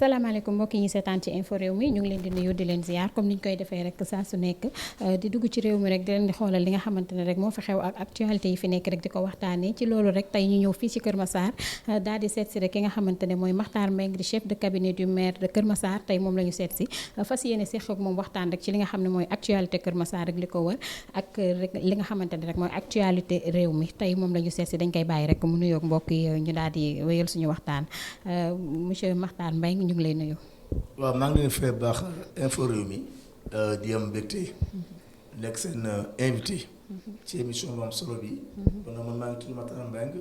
salaamaaleykum mbokk yi ñu seetaan ci info réew mi ñu ngi leen di nuyu di leen ziar comme ni ñu koy defee rek saa su nekk di dugg ci réew mi rek di leen di xoolal li nga xamante ne rek moo fi xew ak actualité yi fi nekk rek di ko waxtaanee ci loolu rek tey ñu ñëw fii ci Kër Massar daal di seet si rek ki nga xamante ne mooy Makhtar Mbengue di chef de cabinet du maire de Kër Massar tey moom la ñu seet si fas yéene seq ak moom waxtaan rek ci li nga xam ne mooy actualité Kër Massar rek li ko wër ak rek li nga xamante ne rek mooy actualité réew mi tey moom la ñu seet si dañ koy bàyyi rek mu nuyoog mbokk yi ñu daal di wéyal suñu waxtaan monsieur Makhtar Mbengue ñu ngi lay nuyu. waaw maa ngi leen fay baax info réew mi di am mbégte nekk seen invité ci émission bu am solo bi. kon man maa ngi tudd Makhtar Mbengue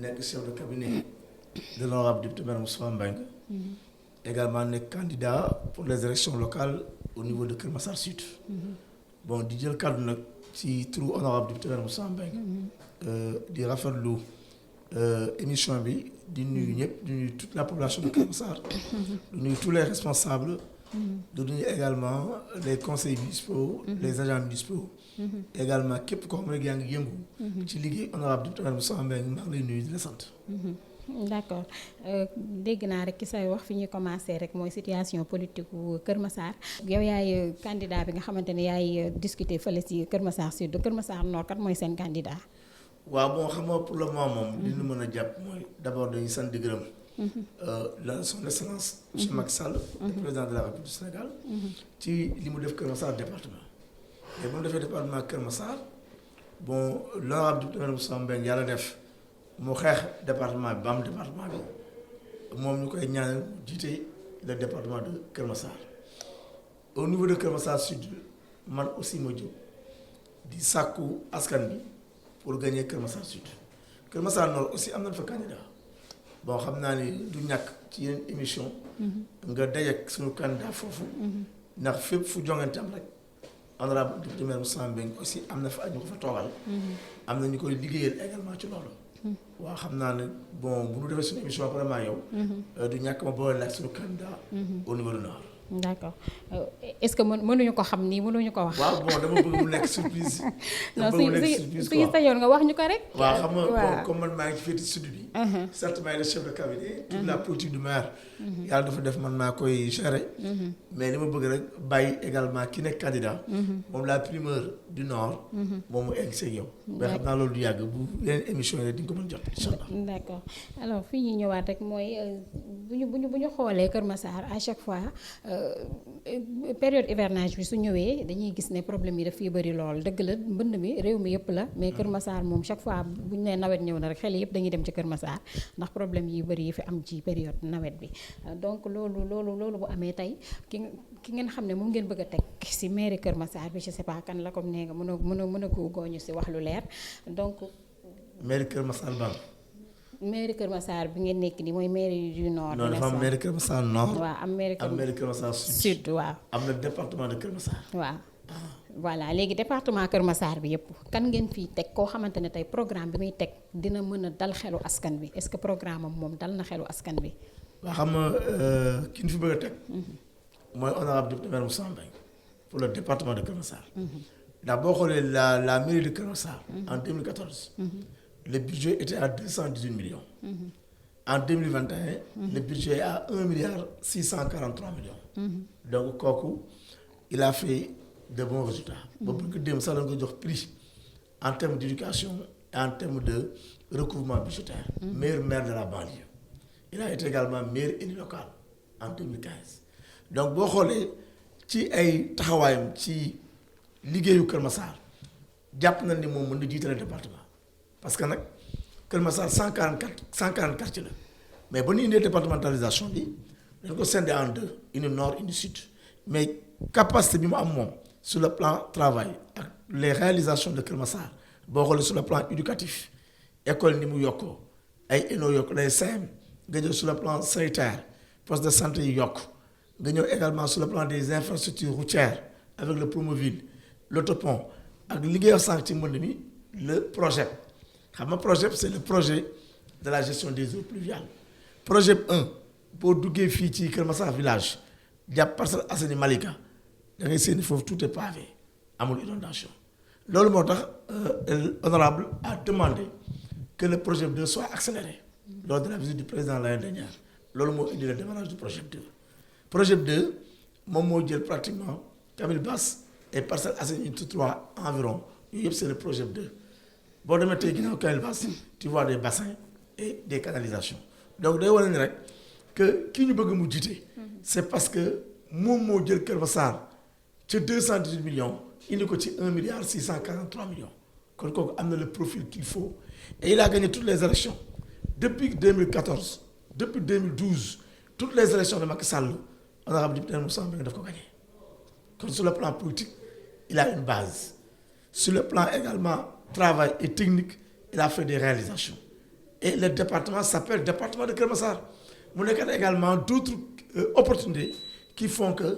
nekk chef de cabinet de l'honorable député maire Moustapha Mbengue également nekk candidat pour les élections locales au niveau de Kër Massar Sud. bon di jël kàddu nag ci turu honorable député maire Moustapha Mbengue di rafetlu émission bi di nuyu ñëpp di nuyu toute la population de Kër Massar di nuyu tous les responsables di nuyu également les conseillers municipaux les agents municipaux également képp koo xam ne yaa ngi yëngu ci liggéey honorable député maire Moustapha Mbengue maa ngi lay nuyu di la sant. d'accord dégg naa rek ki say wax fi ñuy commencé rek mooy situation politique wu Kër Massar yow yaay candidat bi nga xamante ne yaay discuter fële ci Kër Massar Sud Kër Massar Nord kat mooy seen candidat. waaw bon xam nga pour le moment moom li ñu mën a jàpp mooy d'abord dañuy sant di gërëm la son excellence monsieur Macky Sall président de la République du Sénégal ci li mu def Kër Massar département et bu mu defee département Kër Massar bon l'honorable député Moussa Mbengue yàlla def mu xeex département bi ba am département bi moom ñu koy ñaanal jiite le département de Kër Massar au niveau de Kër Massar Sud man aussi ma jóg di sàkku askan bi pour gagner Kër Massar Sud Kër Massar Nord aussi am nañ fa candidat bon xam naa ni du ñàkk ci yeneen émission nga dajeek suñu candidat foofu ndax fépp fu jongante am rek honorable député maire Moussa Mbengue aussi am na fa ñu ko fa toogal am na ñu koy liggéeyal également ci loolu waaw xam naa ne bon bu ñu defee suñu émission vraiment yow du ñàkk ma boole laaj suñu candidat au niveau du Nord. d'accord est-ce que mënuñu ko xam nii mënuñu ko wax. waaw bon dama bëgg mu nekk surprise. non suñu sañoon nga wax ñu ko rek. waaw xam nga comme man maa ngi ci féeti sud bi. certes maa ngi le chef de cabinet. toute la politique du maire. yàlla dafa def man maa koy gérer. mais li ma bëgg rek bàyyi également ki nekk candidat. moom la primeur du Nord. moom mu egg seeg yow. mais xam naa loolu du yàgg bu yeneen émission yi di nga ko mën jot incha allah. d'accord alors fii ñuy ñëwaat rek mooy bu ñu xoolee Kër Massar à chaque fois. période hivernage bi su ñëwee dañuy gis ne problème yi daf fiy bëri lool dëgg la mbënd mi réew mi yëpp la mais Kër Massar moom chaque fois bu ñu nee nawet ñëw na rek xel yëpp dañuy dem ci Kër Massar ndax problème yi bëri yi fi am ci période nawet bi donc loolu bu amee tey ki ngeen xam ne moom ngeen bëgg a teg ci mairie Kër Massar bi je sais pas kan la comme nee nga mën a góoñu ci wax lu leer donc. mairie Kër Massar ban. mairie Kër Massar bi ngeen nekk nii mooy mairie du Nord. non dafa am mairie Kër Massar Nord. waaw am mairie Kër Massar Sud waaw. am na département de Kër Massar. waaw voilà léegi département Kër Massar bi yëpp kan ngeen fii teg koo xamante ne tey programme bi muy teg dina mën a dal xelu askan bi est-ce que programme am moom dal na xelu askan bi. waaw xam nga ki ñu fi bëgg a teg. mooy honorable député maire Moussa Mbengue pour le département de Kër Massar. ndax boo xoolee la mairie de Kër Massar. en 2014. le budget était à 218 millions. En 2021, le budget est à 1 milliard 643 millions. Donc kooku il a fait de bons résultats. ba bëgg dem sax la nga jox prix en termes d'éducation et en termes de recouvrement budgétaire. Meilleur maire de la banlieue. Il a été également meilleur élu local en 2015. donc boo xoolee ci ay taxawaayam ci liggéeyu Kër Massar jàpp nañ ni moom mën na jiitale département. parce que nag Kër Massar 144 quartiers la mais ba ñu indee départementalisation bi dañ ko scindé en deux une nord une sud mais capacité bi mu am moom sur le plan travail ak les réalisations de Kër Massar boo xoolee sur le plan éducatif école ni mu yokkoo ay ENO yokk les CM nga ñëw sur le plan sanitaire poste de santé yi yokk nga ñëw également sur le plan des infrastructures routières avec le Promoville l'autopont ak liggéey sànq ci mbënd mi le projet. xam nga projet c'est le projet de la gestion des eaux pluviales projet 1 boo duggee fii ci Kër Massar village jàpp Parcelles Assainies Malika da ngay seeni foofu tout est pavé amul inondation loolu moo tax honorable a demandé que le projet 2 soit accéléré lors de la visite du président l'année dernière loolu moo indi le démarrage du projet 2 projet 2 moom moo jël pratiquement Camille Basse et Parcelles Assainies unité 3 environ yooyu yëpp c'est le projet 2 boo demee tey ginnaaw Camille Basse tu vois des bassins et des canalisations donc day wane ni rek que kii ñu bëgg mu jiite c'est parce que moom moo jël Kër Massar ca 218 millions indi ko ci 1 milliard 643 millions kon kooku am na le profil qu'il faut et il a gagné toutes les élections depuis 2014 depuis 2012 toutes les élections de Macky Sall honorable député Moussa Mbengue daf ko gagné kon sur le plan politique il a une base sur le plan également travail et technique il a fait des réalisations et le département s'appelle département de Kër Massar mu nekkat également d'autres opportunités qui font que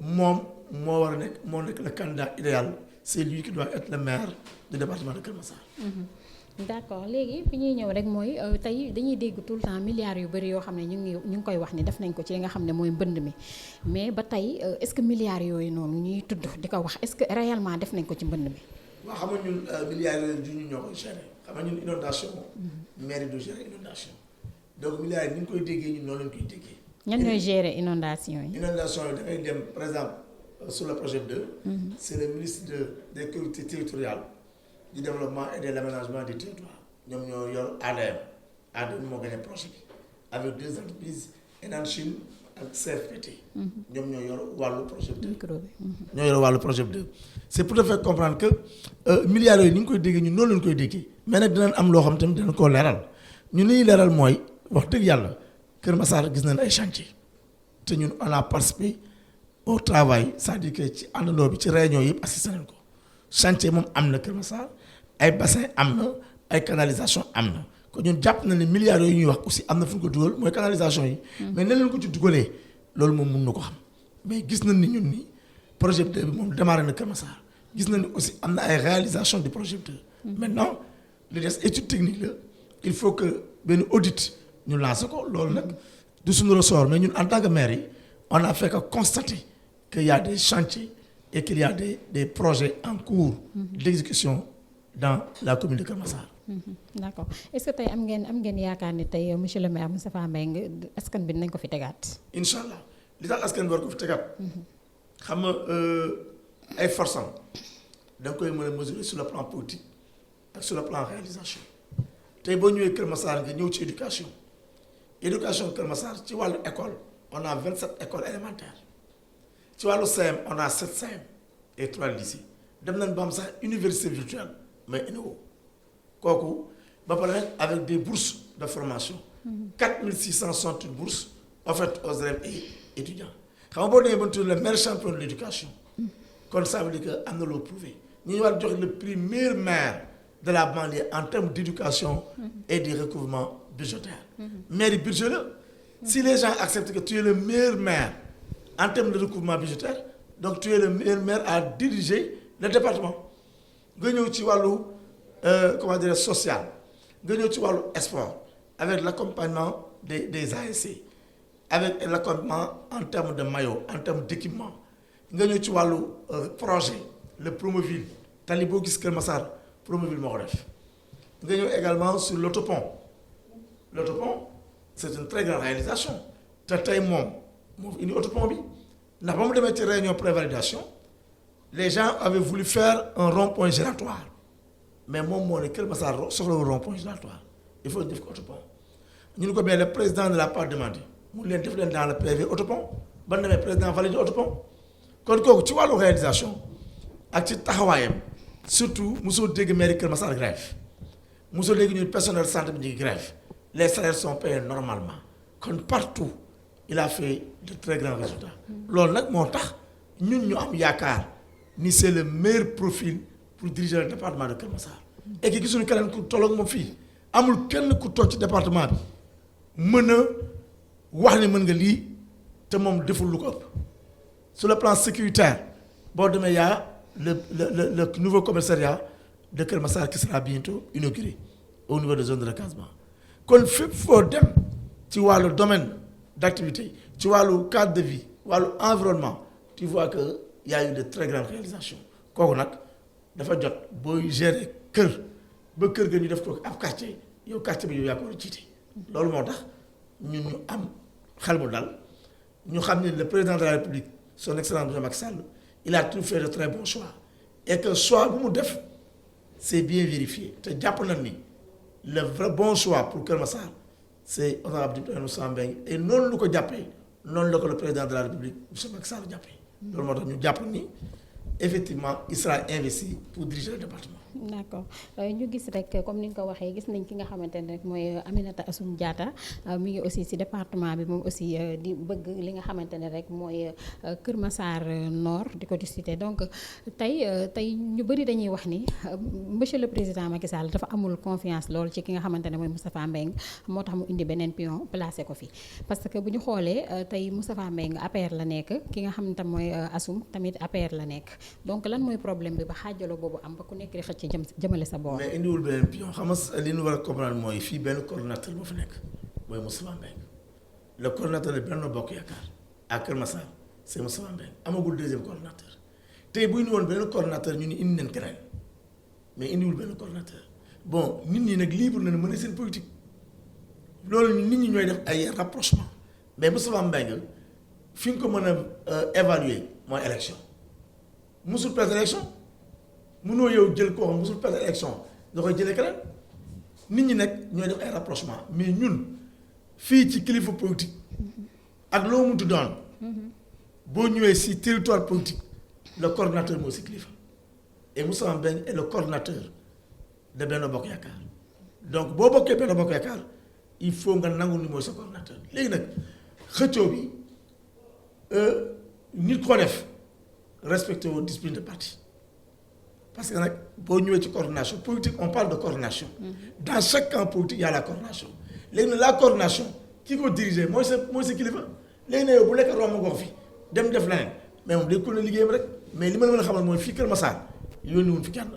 moom moo war a nekk moo nekk le candidat idéal c'est lui qui doit être le maire du département de Kër Massar. d'accord léegi fi ñuy ñëw rek mooy tey dañuy dégg tout le temps milliards yu bëri yoo xam ne ñu ngi koy wax ni def nañ ko ci li nga xam ne mooy mbënd mi mais ba tey est-ce que milliards yooyu noonu ñuy tudd di ko wax est-ce que réellement def nañ ko ci mbënd mi. waaw xam nga ñun milliards yooyu du ñu ñoo koy gérer xam nga ñun inondation mairie du gérer inondation donc milliards yi ni ñu koy déggee ñun noonu lañ koy déggee. ñan ñooy gérer inondation yi. inondation yi da ngay dem par exemple sur le projet 2. C'est le ministre des collectivités territoriales du développement et de l'aménagement des territoires ñoom ñoo yor ADM moo gagné projet bi avec deux entreprises Enan Chine ak CFPT. ñoom ñoo yor wàllu projet 2. ñoo yor wàllu projet 2. c'est pour te faire comprendre que milliards yooyu ni ñu koy déggee ñun noonu lañu koy déggee mais nag dinañ am loo xam tamit dinañ koo leeral ñun li ñuy leeral mooy wax dëgg yàlla Kër Massar gis nañ ay chantier te ñun on a participé au travail c'est-à-dire que ci àndandoo bi ci réunion yëpp assisté nañ ko chantier moom am na Kër Massar ay bassin am na ay canalisation am na kon ñun jàpp na ne milliards yooyu ñuy wax aussi am na fu ñu ko dugal mooy canalisation yi. mais ne leen ko ci dugalee loolu moom mun na ko xam mais gis nañ ni ñun ni projet 2 bi moom démarré na Kër Massar gis nañ ni aussi am na ay réalisation du projet 2. maintenant li des étude technique la il faut que benn audit ñu lancé ko loolu nag du suñu ressort mais ñun en tant que maire yi on a fait que constater qu'il y a des chantiers et qu'il y a des projets en cours d'exécution dans la commune de Kër Massar. D'accord est-ce que tey am ngeen yaakaar ni tey monsieur le maire Moustapha Mbengue askan bi nañ ko fi tegaat. incha allah li tax askan bi war ko fi tegaat. xam nga ay forces am da nga koy mën a mesurer sur le plan politique ak sur le plan réalisation tey boo ñëwee Kër Massar nga ñëw ci éducation Kër Massar ci wàllu école on a 27 écoles élémentaires ci wàllu CM on a 7 CM et 3 lycées dem nañ ba am sax université virtuelle mais INEO kooku ba pare nag avec des bourses de formation. 4668 bourses offertes aux élèves et étudiants xam nga boo demee ba tudd le meilleur champion de l'éducation kon ça veut dire que am na loo prouvé ñu ngi war a joxe le prix meilleur maire de la banlieue en termes d'éducation et de recouvrement budgétaire. Maire budget la si les gens acceptent que tu es le meilleur maire en termes de recouvrement budgétaire donc tu es le meilleur maire à diriger le département nga ñëw ci wàllu comment dire social nga ñëw ci wàllu sport avec l'accompagnement des ASC avec l'accompagnement en termes de maillot en termes d'équipement nga ñëw ci wàllu projet le Promoville tali boo gis Kër Massar Promoville moo ko def nga ñëw également sur l'autopont c'est une très grande réalisation te tey moom moo indi autopont bi ndax ba mu demee ci réunion prévalidation les gens avaient voulu faire un rond-point giratoire mais moom moo ne Kër Massar soxlawul rond-point giratoire il faut def ko autopont ñu ne ko mais le président ne l'a pas demandé mu leen def leen dans le PV autopont ba demee président valide autopont kon kooku ci wàllu réalisation ak ci taxawaayam surtout mosoo dégg mairie Kër Massar grève mosoo dégg ñun personnel santé bi ñu ngi grève les salaires sont payés normalement kon partout il a fait de très grands résultats loolu nag moo tax ñun ñu am yaakaar ni c'est le meilleur profil pour diriger le département de Kër Massar et que gisuñu keneen ku tolloog moom fii amul kenn ku toog ci département bi mën a wax ni mën nga lii te moom deful lu ko ëpp sur le plan sécuritaire boo demee yaa le nouveau commissariat de Kër Massar qui sera bientôt inauguré au niveau des zones de recasement kon fépp foo dem ci wàllu domaine d'activité ci wàllu cadre de vie wàllu environnement tu vois que y a eu de très grandes réalisations kooku nag dafa jot booy gérer kër ba kër ga ñu def ko ab quartier yow quartier bi yow yaa ko war a jiite loolu moo tax ñun ñu am xel mu dal ñu xam ne le président de la République son excellence monsieur Macky Sall il a toujours fait de très bons choix et que choix bu mu def c'est bien vérifié te jàpp nañ ni le vrai bon choix pour Keur Massar c'est honorable député Moussa Mbengue et noonu lu ko jàppee noonu la ko le président de la République monsieur Macky Sall jàppee loolu moo tax ñu jàpp ni effectivement il sera investi pour diriger le département. d'accord ñu gis rek comme ni nga ko waxee gis nañ ki nga xamante ne rek mooy Aminata Assome Diatta mi ngi aussi ci département bi moom aussi di bëgg li nga xamante ne rek mooy Keur Massar Nord di ko di cité donc tey ñu bëri dañuy wax ni monsieur le président Macky Sall dafa amul confiance lool ci ki nga xamante ne mooy Moustapha Mbengue moo tax mu indi beneen pion placé ko fi parce que bu ñu xoolee tey Moustapha Mbengue APR la nekk ki nga xamante mooy Assome tamit APR la nekk donc lan mooy problème bi ba xaajaloo boobu am ba ku nekk di xëcc ci jëmale sa boor. mais indiwul beneen pion xam nga li ñu war a comprendre mooy fii benn coordonnateur moo fi nekk mooy Moustapha Mbengue le coordonnateur de Benno Bokk Yaakaar à Keur Massar c'est Moustapha Mbengue amagul deuxième coordonnateur tey bu ñu woon benn coordonnateur ñu ni indi nañ keneen mais indiwul benn coordonnateur bon nit ñi nag libre na mën a seen politique loolu nit ñi ñooy def ay rapprochement mais Moustapha Mbengue fi nga ko mën a évaluer mooy élection musul perdre élection. mënoo yow jël koo xam musul perdre élection nga koy jëlee keneen nit ñi nag ñooy def ay rapprochement mais ñun fii ci kilifa politique ak loo muntu doon boo ñëwee si territoire politique le coordonnateur moo si kilifa et Moustapha Mbengue est le coordonnateur de Benno Bokk Yaakaar donc boo bokkee Benno Bokk Yaakaar il faut nga nangu ni mooy sa coordonnateur léegi nag xëccoo bi nit ko def respecté aux disciplines de parti parce que nag boo ñëwee ci coordination politique on parle de coordination dans chaque camp politique il y a la coordination léegi nag la coordination ki ko diriger mooy sa kilifa léegi nag yow bu nekk romb nga ko fi dem def leneen mais moom day ko ne liggéeyam rek mais li ma la mën a xamal mooy fii Keur Massar yónni wuñ fi kenn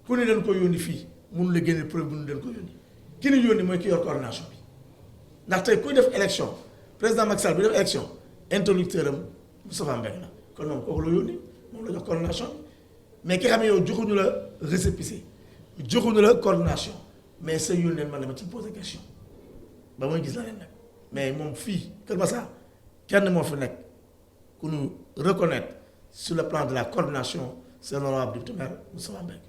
ku ne dañ ko yónni fii mënu la génne preuve bu ñu dañ ko yónni ki ni yónni mooy ki yor coordination bi ndax tey kuy def élection président Macky Sall bi def élection interlocuteur am Moustapha Mbengue la kon moom kooku la yónni moom la jox coordination bi mais ki xam ne yow joxuñu la récépissé joxuñu la coordination mais sa yónneen man dama ci poser question ba mooy gis la leen nag mais moom fii Keur Massar kenn moo fi nekk ku ñu reconnaître sur le plan de la coordination c'est l'honorable député maire Moustapha Mbengue.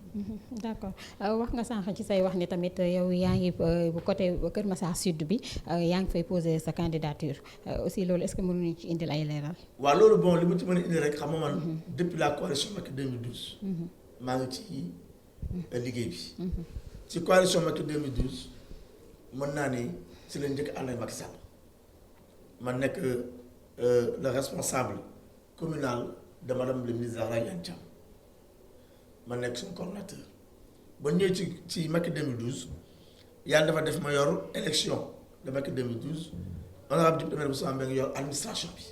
d'accord wax nga sànq ci say wax ni tamit yow yaa ngi bu côté Keur Massar Sud bi yaa ngi fay poser sa candidature aussi loolu est-ce que mënuñu ci indil ay leeral. waaw loolu bon li ma ci mën a indi rek xam nga man depuis la coalition Macky 2012. maa ngi ci liggéey bi. ci coalition Macky 2012 mën naa ni si la njëkk ànd ak Macky Sall ma nekk le responsable communal de madame le ministre Zahra Iyane Thiam ma nekk son coordonnateur ba ñëwee ci Macky 2012 yàlla dafa def ma yor élection de Macky 2012 honorable député maire Moustapha Mbengue yor administration bi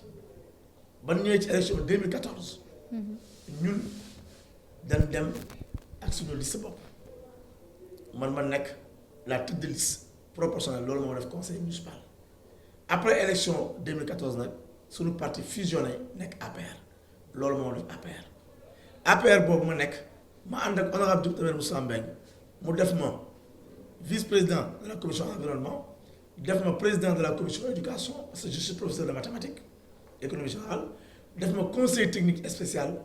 ba ñëwee ci élection 2014 ñun dañ dem ak suñu liste bopp man ma nekk la tête de liste proportionnelle loolu moo def conseil municipal après élection 2014 nag suñu parti fusionné nekk APR loolu moo def APR boobu ma nekk ma ànd ak honorable député maire Moustapha Mbengue mu def ma vice-président de la commission environnement def ma président de la commission éducation parce que je suis professeur de mathématiques économie générale def ma conseiller technique spécial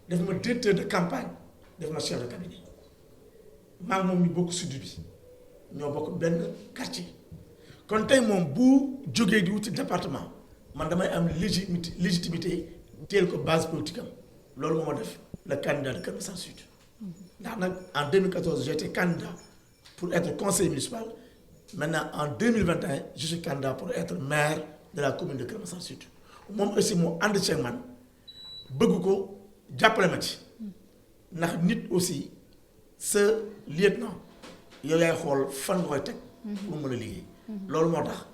def ma directeur de campagne def ma chef de cabinet maa ngi moom ñu bokk sud bi ñoo bokk benn quartier kon tey moom bu jógee di wuti département man damay am légitimité teel ko base politique am loolu moo ma def le candidat de Keur Massar Sud ndax nag en 2014 j'ai été candidat pour être conseiller municipal maintenant en 2021 je suis candidat pour être maire de la commune de Keur Massar Sud moom aussi moo ànd ceeg man bëgg ko jàppale ma ci ndax nit aussi sa lieutenant yow yaay xool fan nga koy teg pour mën a liggéey loolu moo tax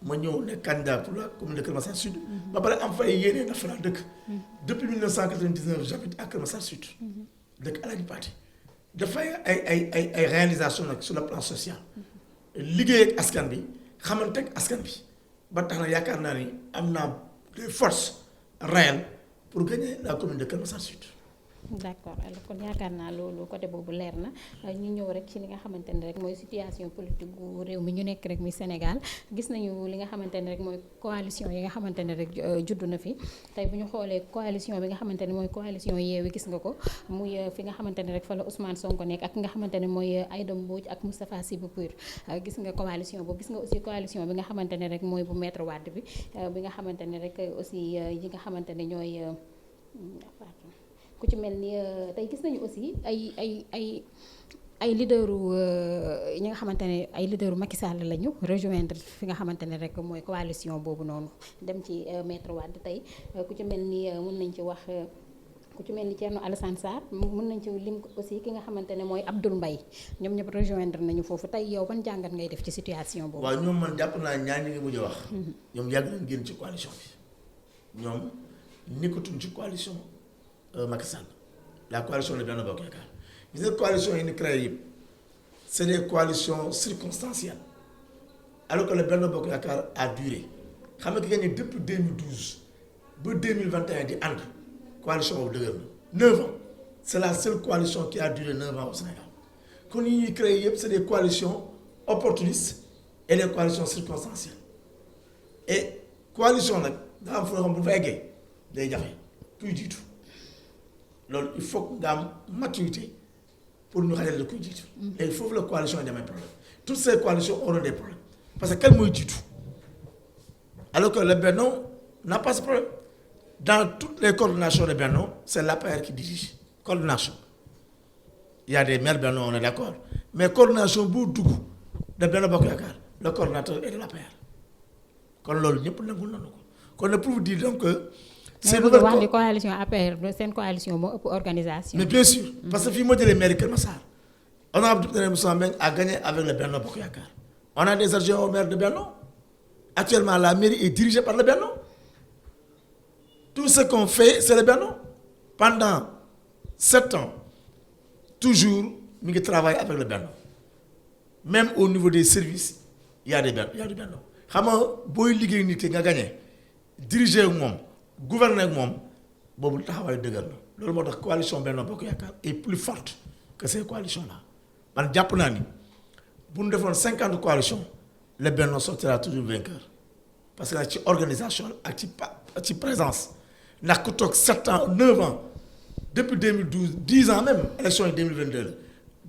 ma ñëw ne candidat pour la commune de Keur Massar Sud ba pare am fay yéene na fa laa dëkk depuis 1999 j'habite à Keur Massar Sud dëkk Alaaji Paate dafay ay réalisation nag sur le plan social liggéey ak askan bi xamante ak askan bi ba tax na yaakaar naa ni am naa des forces réelles pour gagner la commune de Keur Massar Sud. d'accord alors kon yaakaar naa loolu côté boobu leer na ñu ñëw rek ci li nga xamante ne rek mooy situation politique gu réew mi ñu nekk rek muy Sénégal gis nañu li nga xamante ne rek mooy coalition yi nga xamante ne rek juddu na fi tey bu ñu xoolee coalition bi nga xamante ne mooy coalition Yewwi gis nga ko muy fi nga xamante ne rek fa la Ousmane Sonko nekk ak nga xamante ne mooy Aïda Mbodj ak Moustapha Sy bu PUR gis nga coalition boobu gis nga aussi coalition bi nga xamante ne rek mooy bu Maître Wade bi nga xamante ne rek aussi yi nga xamante ne ñooy ku ci mel ni tey gis nañu aussi ay leaderu ñi nga xamante ne ay leaderu Macky Sall lañu rejoindre fi nga xamante ne rek mooy coalition boobu noonu dem ci Maître Wade tey ku ci mel ni mën nañ ci wax ku ci mel ni Thierno Alassane Sarr mën nañ ci lim aussi ki nga xamante ne mooy Abdoul Mbaye ñoom ñëpp rejoindre nañu foofu tey yow ban jàngat ngay def ci situation boobu. waaw ñoom man jàpp naa ñaar ñi nga mujj a wax. ñoom yàgg nañ génn ci coalition bi ñoom nekkatuñ ci coalition Macky Sall la coalition de Benno Bokk Yaakaar gis nga coalition yi ni créé yëpp c'est des coalitions circonstancielles alors que le Benno Bokk Yaakaar a duré xam nga ki gagné depuis 2012 ba 2021 di ànd coalition boobu dëgër na 9 ans c'est la seule coalition qui a duré 9 ans au Sénégal kon yi ñuy créé yëpp c'est des coalitions opportunistes et des coalitions circonstancielles et coalition nag daa am fu nga xam bu ñu fa eggee day jafe kuy jiitu loolu il faut que nga am maturité pour ñu xajal la kuy jiitu. et foofu la coalition yi demee problème toutes ces coalitions auront des problèmes parce que quel mooy jiitu alors que le Benno n'a pas ce problème dans toutes les coordinations de Benno c'est l'APR qui dirige coordination il y a des maires Benno on est d'accord mais coordination bu dugg de Benno Bokk Yaakaar le coordinateur est de l'APR kon loolu ñëpp nangul nañu ko kon nag pour vous dire donc que. c'est une wax ni coalition APR seen coalition moo ëpp organisation. mais bien sûr parce que fii moo jëlee mairie Kër Massar honorable député Moussa Mbengue a gagné avec le Benno Bokk Yaakaar on a des adjoints au maire de Benno actuellement la mairie est dirigée par le Benno tout ce qu'on fait c'est le Benno pendant 7 ans toujours mi ngi travailler avec le Benno même au niveau des services il y a du Benno xam nga booy liggéey nit ki nga gagné diriger ak moom. gouverner ak moom boobu taxawaay dëgër na loolu moo tax coalition Benno Bokk Yaakaar est plus forte que ces coalitions là man jàpp naa ni bu ñu defoon 50 coalitions le Benno sortira toujours vainqueur parce que ci organisation ak ci présence ndax ku toog 7 ans 9 ans depuis 2012 10 ans même élection yi 2022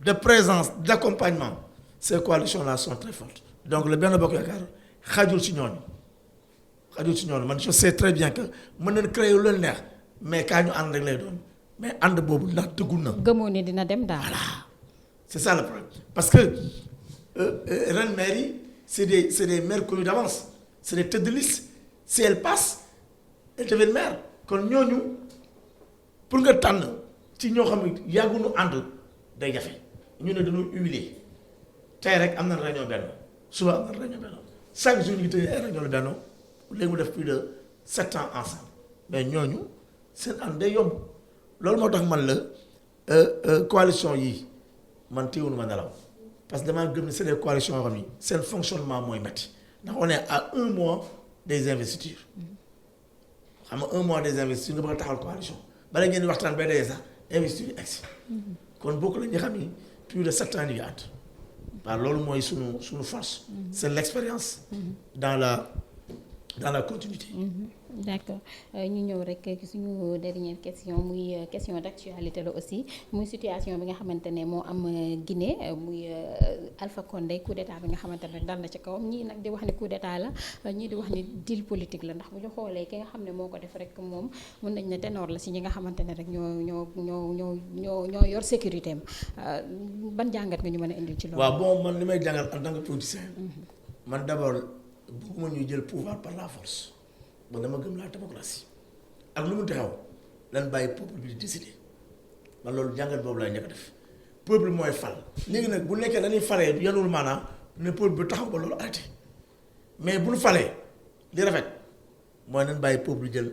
la de présence d'accompagnement ces coalitions là sont très fortes donc le Benno Bokk Yaakaar xajul ci ñooñu. man je sais très bien que mën nañ créer lu leen neex mais kaa ñu ànd rek lay doon mais ànd boobu ndax dëggul na. gëmoo ni dina dem daal. voilà c'est ça le problème parce que ren maires yi c'est des maires connus d'avance c'est des têtes de liste si elles passent elles deviennent maires kon ñooñu pour nga tànn ci ñoo xam ne yàgguñu ànd day jafe ñu ne dañoo humilier tey rek am na réunion Benno suba am na réunion Benno chaque jour ñu ngi tëjee ay réunion Benno léegi mu def plus de 7 ans ensemble mais ñooñu seen ànd day yomb loolu moo tax man la coalition yi man téewunu ma nelaw parce que damaa gëm ne c'est des coalitions yoo xam ni seen fonctionnement mooy métti ndax on est à 1 mois des investitures xam nga 1 mois des investitures nga bëgg a taxawal coalition bala ngeen di waxtaan bay dee sax investiture yi egsi kon bokk la ñu xam ni plus de 7 ans ñu ngi ànd waaw loolu mooy suñu force c'est l'expérience dans la continuité. D'accord ñu ñëw rek ci suñu dernière question muy question d'actualité la aussi muy situation bi nga xamante ne moo am Guinée muy Alpha Condé coup d'état bi nga xamante ne dal na ci kawam ñii nag di wax ni coup d'état la ñii di wax ni deal politique la ndax bu ñu xoolee ki nga xam ne moo ko def rek moom mën nañ ne ténor la ci ñi nga xamante ne rek ñoo yor sécurité am ban jàngat nga ñu mën a indil ci loolu. waaw bon man li may jàngat en tant que politicien. man d'abord bëgguma ñuy jël pouvoir par la force. man dama gëm la démocratie ak lu mu taxaw lan bàyyi peuple bi di décider man loolu jàngat boobu laay njëkk a def peuple mooy fal léegi nag bu nekkee dañuy falee yanul maanaam ne peuple bi taxaw ba loolu arrêté mais bu ñu falee li rafet mooy nañ bàyyi peuple bi jël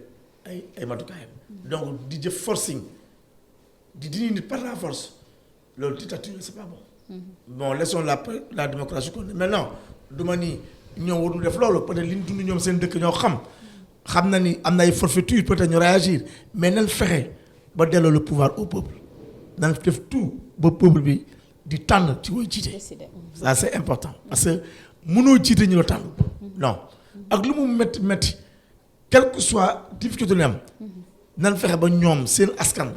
ay matukaayam donc di jëf forcing di dindi nit par la force loolu dictature c'est pas bon. Bon laissons la démocratie kon maintenant du ma ni ñoom waruñu def loolu peut-être li ñu dund ñoom seen dëkk ñoo xam na ni am na ay forfaiture peut-être ñu réagir mais nañ fexe ba delloo le pouvoir au peuple nañ def tout ba peuple bi di tànn ci koy jiite. Ça c'est important parce que mënoo jiite ñu la tànn non ak lu mu métti métti quel que soit difficulté lu am nan fexe ba ñoom seen askan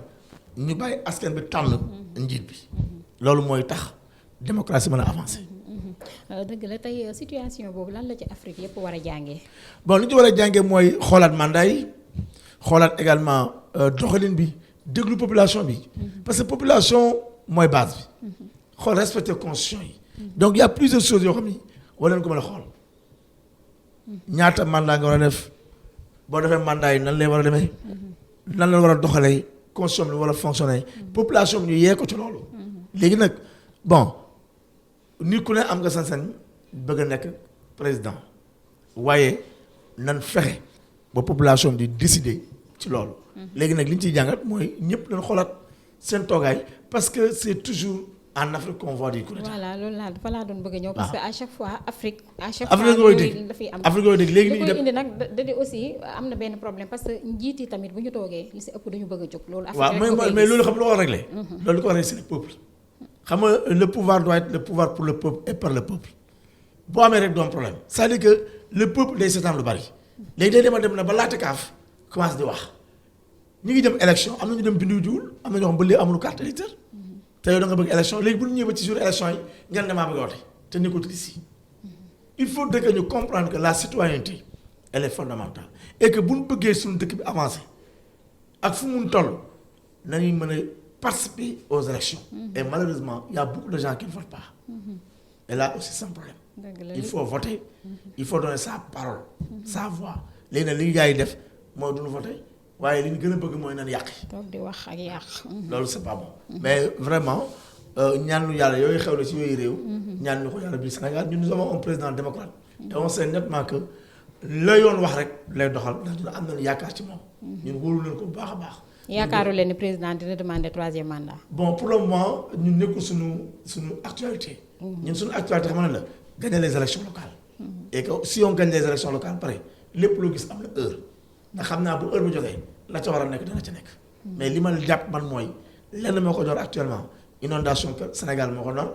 ñu bàyyi askan bi tànn njiit bi loolu mooy tax démocratie mën a avancer. dëgg la tey situation boobu lan la ci Afrique yëpp war a jàngee. bon li ñu war a jàngee mooy xoolaat mandat yi xoolaat également doxalin bi déglu population bi parce que population mooy base bi xool respecter constitution yi donc il y a plusieurs choses yoo xam ni war nañ ko mën a xool ñaata mandat nga war a def boo defee mandat yi nan lay war a demee nan la war a doxalee constitution bi war a fonctionner population bi ñu yee ko ci loolu léegi nag bon nit ku ne am nga sañ-sañ bëgg a nekk président waaye nan fexe ba population bi di décider ci loolu léegi nag li ñu ciy jàngat mooy ñëpp dañ xoolaat seen toogaay parce que c'est toujours en Afrique qu'on voit des coups d'État. voilà loolu laa dafa laa doon bëgg a ñëw. parce que à chaque fois Afrique. à chaque Afrique fois nga koy dégg dafay am. Afrique nga koy dégg léegi li nii koy indi nag da di aussi am na benn problème parce que njiit yi tamit bu ñu toogee li si ëpp dañu bëgg a jóg. loolu Afrique rek waaw mais loolu xam lu ko réglé. loolu li ko réglé c'est le peuple. xam nga le pouvoir doit être le pouvoir pour le peuple et par le peuple boo amee rek doon problème c'est-à-dire que le peuple day seetaan lu bari léegi day dem na ba laata kaaf commence di wax ñu ngi dem élection am na ñu dem bindu jiwul am na ñoo xam ba léegi amul carte électeur te yow da nga bëgg élection léegi bu ñu ñëwee ba ci jour élection yi ngeen damaa bëgg a wote te nekkul ici il faut que ñu comprendre que la citoyenneté elle est fondamentale et que bu ñu bëggee suñu dëkk bi avancer ak fu mu toll nañuy mën a participer aux élections et malheureusement il y a beaucoup de gens qui ne votent pas et là aussi c'est un problème il faut voter il faut donner sa parole sa voix léegi nag li ñu gars yi def mooy duñu voter waaye li ñu gën a bëgg mooy nan yàq toog di wax ak yàq. loolu c'est pas bon mais vraiment ñaanu yàlla yooyu xew la ci yooyu réew ñaan ñu ko yàlla bi Sénégal ñun nous avons un président démocrate te on sait nettement que la yoon wax rek lay doxal ndax ñun am nañu yaakaar ci moom ñun wóolu nañu ko bu baax a baax yaakaaru leen ni président dina demander troisième mandat. bon pour le moment ñun nekkul suñu actualité ñun suñu actualité xam na la gagner les élections locales et que si on gagne les élections locales pare lépp loo gis am na heure ndax xam naa bu heure bu jotee la ca war a nekk dana ca nekk mais li ma jàpp man mooy lenn moo ko ñor actuellement inondation Sénégal moo ko ñor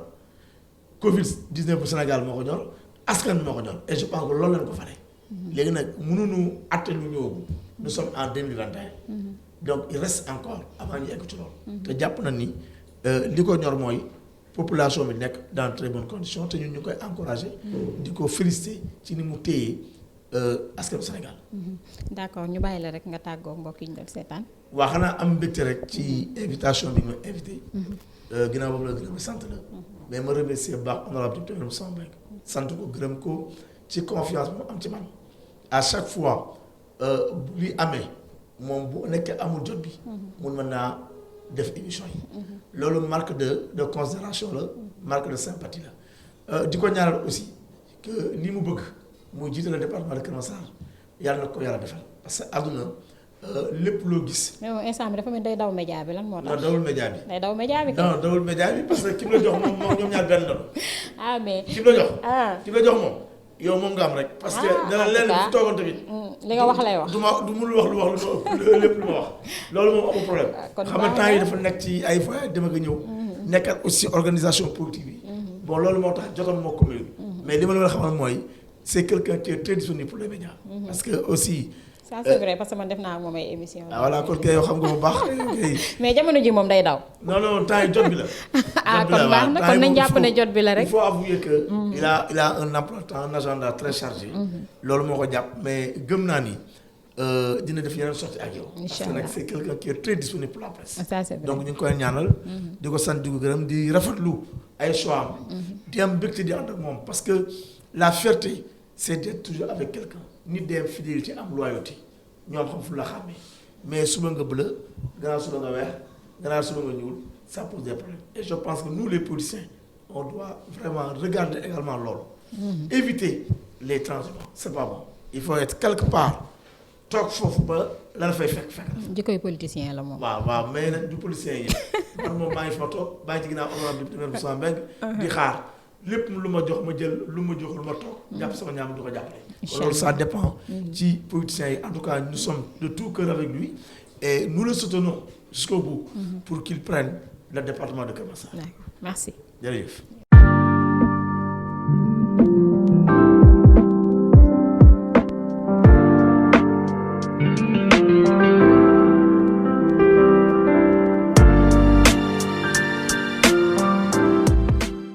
Covid 19 bu Sénégal moo ko ñor askan moo ko ñor et je pense que loolu lañ ko fare léegi nag mënuñu atte lu ñëwagul nous sommes en 2021 donc il reste encore avant ñu egg ci loolu te jàpp na ni li ko ñor mooy population bi nekk dans très bonnes conditions te ñun ñu koy encourager di ko féliciter ci ni mu téye askanu Sénégal. d'accord ñu bàyyi la rek nga tàggoo mbokk yi ñu doon seetaan. waa xanaa am mbégte rek ci invitation bi ñu ma invité. ginnaaw boobu la gërëm sant la. mais ma remercier bu baax honorable député Moussa Mbengue sant ko gërëm ko ci confiance mu am ci man à chaque fois bu li amee moom bu nekkee amul jot bi. mun mën naa def émission yi. loolu marque de considération la marque de sympathie la di ko ñaanal aussi que ni mu bëgg. muy jiite le département de Keur Massar yàlla na ko yàlla defal parce que àdduna lépp loo gis. mais moom instant bi dafa mel day daw média bi lan moo tax. non dawul média bi. day daw média bi. non dawul média bi parce que ki mu la jox moom ñoom ñaar benn doon. ah mais ki mu la jox. ki mu la jox moom yow moom nga am rek. parce que dana leen fi toogoon tamit. li nga wax lay wax. du mënul wax lu lépp lu ma wax loolu moom amul problème. xam nga temps yi dafa nekk ci ay voies dem ak ñëw. nekkat aussi organisation politique bi. bon loolu moo tax jotoon moo commune mais li ma la xamal mooy. c'est quelqu'un qui est très disponible pour les médias. parce que aussi. ça c'est vrai parce que man def naa moom ay émission. voilà kon kay yow xam nga bu baax. mais jamono ji moom day daw. non temps yi jot bi la. kon baax na kon nañ jàpp ne jot bi la rek. il faut avouer que. il a un emploi un agenda très chargé. loolu moo ko jàpp mais gëm naa ni dina def yeneen sorti ak yow. parce que nag c'est quelqu'un qui est très disponible pour la presse. ça c'est vrai donc ñu ngi koy ñaanal. di ko sant di ko gërëm di rafetlu ay choix am. di am mbégte di ànd ak moom parce que la fierté. c'est d'être toujours avec quelqu'un nit day am fidélité am loyauté ñoom xam fu la xàmmee mais suba nga bleu gannaaw suba nga weex gannaaw suba nga ñuul ça pose des problèmes et je pense que nous les politiciens on doit vraiment regarder également loolu éviter les transhumants c'est pas bon il faut être quelque part toog foofu ba la la fay fekk jikkoy politicien la moom waaw mais nag du politicien yi man moom maa ngi fa toog baa ngi ci ginnaaw honorable député Moussa Mbengue di xaar lépp lu ma jox ma jël lu ma joxul ma toog jàpp sama ñaam du ko jàppale loolu ça dépend ci politiciens yi en tout cas nous sommes de tout cœur avec lui et nous le soutenons jusqu'au bout pour qu'il prenne le département de Keur Massar. D'accord. Merci. jërëjëf.